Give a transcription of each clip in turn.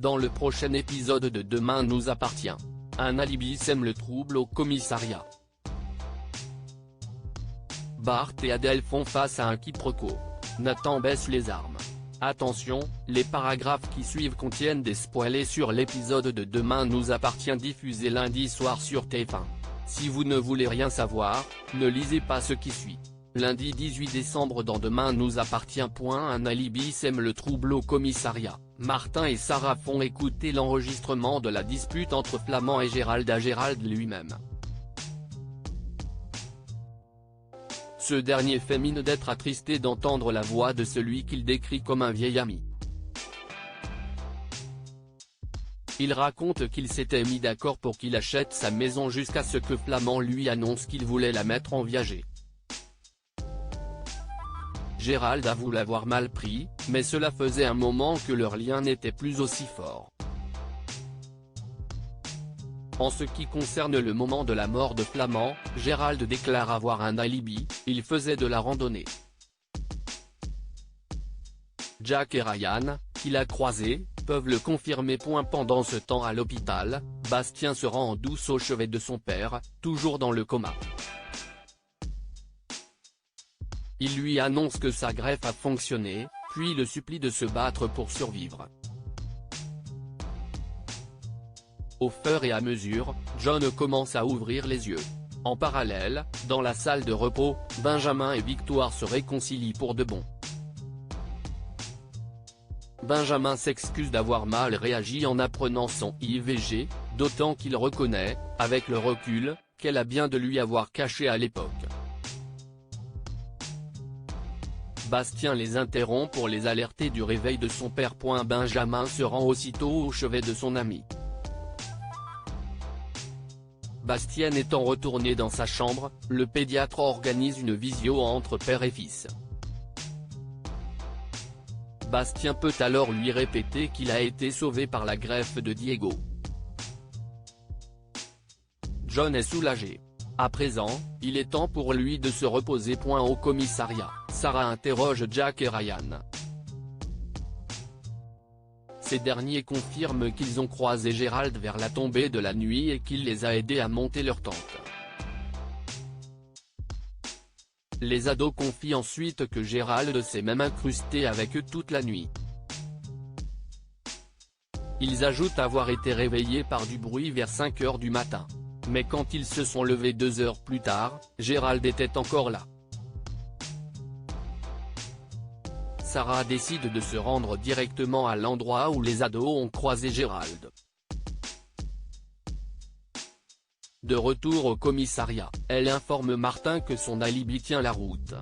Dans le prochain épisode de Demain nous appartient, un alibi sème le trouble au commissariat. Bart et Adèle font face à un quiproquo. Nathan baisse les armes. Attention, les paragraphes qui suivent contiennent des spoilers sur l'épisode de Demain nous appartient diffusé lundi soir sur TF1. Si vous ne voulez rien savoir, ne lisez pas ce qui suit. Lundi 18 décembre dans Demain nous appartient. Un alibi sème le trouble au commissariat. Martin et Sarah font écouter l'enregistrement de la dispute entre Flamand et Gérald à Gérald lui-même. Ce dernier fait mine d'être attristé d'entendre la voix de celui qu'il décrit comme un vieil ami. Il raconte qu'il s'était mis d'accord pour qu'il achète sa maison jusqu'à ce que Flamand lui annonce qu'il voulait la mettre en viager. Gérald avoue l'avoir mal pris, mais cela faisait un moment que leur lien n'était plus aussi fort. En ce qui concerne le moment de la mort de Flamand, Gérald déclare avoir un alibi, il faisait de la randonnée. Jack et Ryan, qu'il a croisés, peuvent le confirmer. Pendant ce temps à l'hôpital, Bastien se rend en douce au chevet de son père, toujours dans le coma. Il lui annonce que sa greffe a fonctionné, puis le supplie de se battre pour survivre. Au fur et à mesure, John commence à ouvrir les yeux. En parallèle, dans la salle de repos, Benjamin et Victoire se réconcilient pour de bon. Benjamin s'excuse d'avoir mal réagi en apprenant son IVG, d'autant qu'il reconnaît, avec le recul, qu'elle a bien de lui avoir caché à l'époque. Bastien les interrompt pour les alerter du réveil de son père. Benjamin se rend aussitôt au chevet de son ami. Bastien étant retourné dans sa chambre, le pédiatre organise une visio entre père et fils. Bastien peut alors lui répéter qu'il a été sauvé par la greffe de Diego. John est soulagé. À présent, il est temps pour lui de se reposer. Au commissariat, Sarah interroge Jack et Ryan. Ces derniers confirment qu'ils ont croisé Gérald vers la tombée de la nuit et qu'il les a aidés à monter leur tente. Les ados confient ensuite que Gérald s'est même incrusté avec eux toute la nuit. Ils ajoutent avoir été réveillés par du bruit vers 5 h du matin. Mais quand ils se sont levés 2 heures plus tard, Gérald était encore là. Sarah décide de se rendre directement à l'endroit où les ados ont croisé Gérald. De retour au commissariat, elle informe Martin que son alibi tient la route.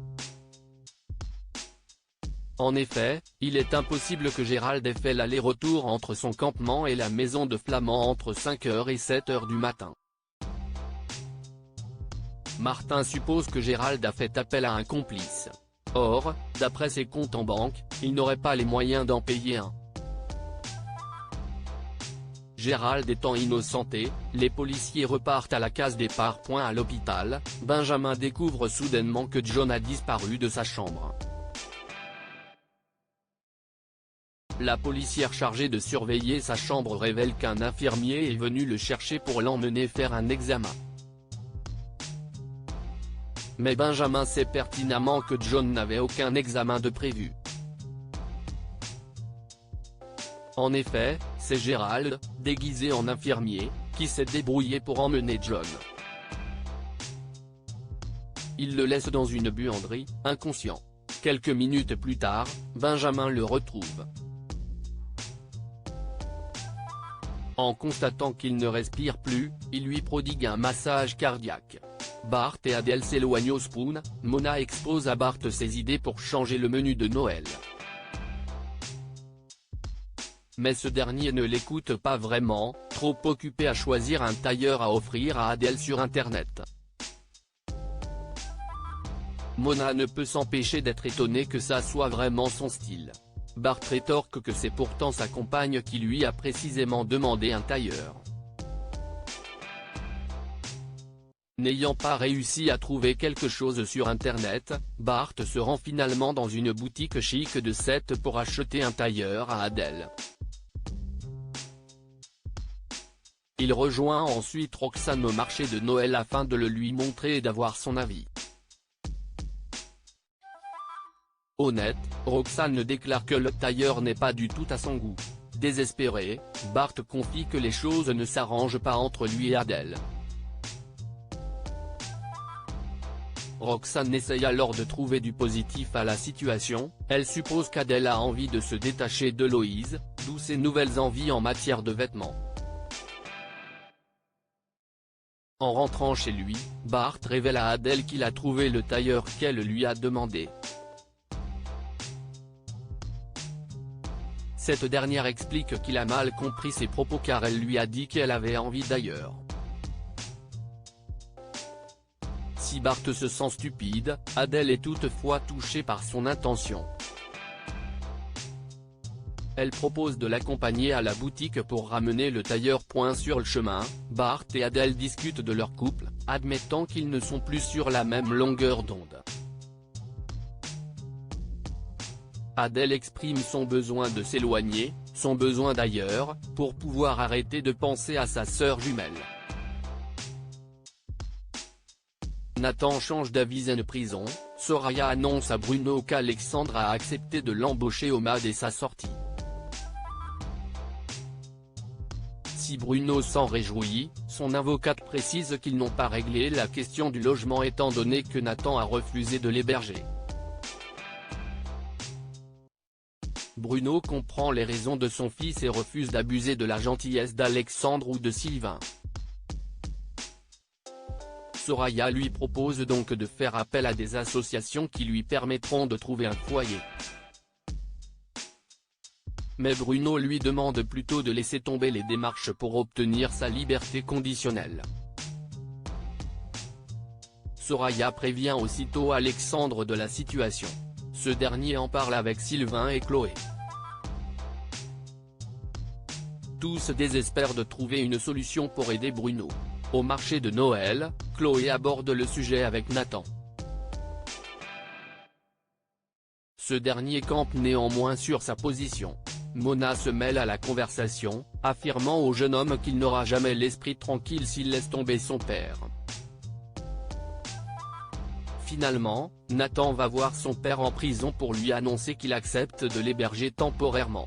En effet, il est impossible que Gérald ait fait l'aller-retour entre son campement et la maison de Flamand entre 5 h et 7 h du matin. Martin suppose que Gérald a fait appel à un complice. Or, d'après ses comptes en banque, il n'aurait pas les moyens d'en payer un. Gérald étant innocenté, les policiers repartent à la case départ. À l'hôpital, Benjamin découvre soudainement que John a disparu de sa chambre. La policière chargée de surveiller sa chambre révèle qu'un infirmier est venu le chercher pour l'emmener faire un examen. Mais Benjamin sait pertinemment que John n'avait aucun examen de prévu. En effet, c'est Gérald, déguisé en infirmier, qui s'est débrouillé pour emmener John. Il le laisse dans une buanderie, inconscient. Quelques minutes plus tard, Benjamin le retrouve. En constatant qu'il ne respire plus, il lui prodigue un massage cardiaque. Bart et Adèle s'éloignent au spoon. Mona expose à Bart ses idées pour changer le menu de Noël. Mais ce dernier ne l'écoute pas vraiment, trop occupé à choisir un tailleur à offrir à Adèle sur internet. Mona ne peut s'empêcher d'être étonnée que ça soit vraiment son style. Bart rétorque que c'est pourtant sa compagne qui lui a précisément demandé un tailleur. N'ayant pas réussi à trouver quelque chose sur internet, Bart se rend finalement dans une boutique chic de Sète pour acheter un tailleur à Adèle. Il rejoint ensuite Roxane au marché de Noël afin de le lui montrer et d'avoir son avis. Honnête, Roxane déclare que le tailleur n'est pas du tout à son goût. Désespéré, Bart confie que les choses ne s'arrangent pas entre lui et Adèle. Roxane essaye alors de trouver du positif à la situation, elle suppose qu'Adèle a envie de se détacher de Loïs, d'où ses nouvelles envies en matière de vêtements. En rentrant chez lui, Bart révèle à Adèle qu'il a trouvé le tailleur qu'elle lui a demandé. Cette dernière explique qu'il a mal compris ses propos car elle lui a dit qu'elle avait envie d'ailleurs. Si Bart se sent stupide, Adèle est toutefois touchée par son intention. Elle propose de l'accompagner à la boutique pour ramener le tailleur. Sur le chemin, Bart et Adèle discutent de leur couple, admettant qu'ils ne sont plus sur la même longueur d'onde. Adèle exprime son besoin de s'éloigner, son besoin d'ailleurs, pour pouvoir arrêter de penser à sa sœur jumelle. Nathan change d'avis en prison, Soraya annonce à Bruno qu'Alexandre a accepté de l'embaucher au MAD et sa sortie. Si Bruno s'en réjouit, son avocate précise qu'ils n'ont pas réglé la question du logement étant donné que Nathan a refusé de l'héberger. Bruno comprend les raisons de son fils et refuse d'abuser de la gentillesse d'Alexandre ou de Sylvain. Soraya lui propose donc de faire appel à des associations qui lui permettront de trouver un foyer. Mais Bruno lui demande plutôt de laisser tomber les démarches pour obtenir sa liberté conditionnelle. Soraya prévient aussitôt Alexandre de la situation. Ce dernier en parle avec Sylvain et Chloé. Tous désespèrent de trouver une solution pour aider Bruno. Au marché de Noël, Chloé aborde le sujet avec Nathan. Ce dernier campe néanmoins sur sa position. Mona se mêle à la conversation, affirmant au jeune homme qu'il n'aura jamais l'esprit tranquille s'il laisse tomber son père. Finalement, Nathan va voir son père en prison pour lui annoncer qu'il accepte de l'héberger temporairement.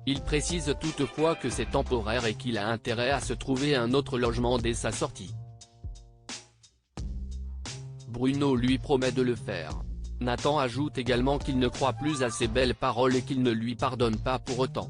Il précise toutefois que c'est temporaire et qu'il a intérêt à se trouver un autre logement dès sa sortie. Bruno lui promet de le faire. Nathan ajoute également qu'il ne croit plus à ses belles paroles et qu'il ne lui pardonne pas pour autant.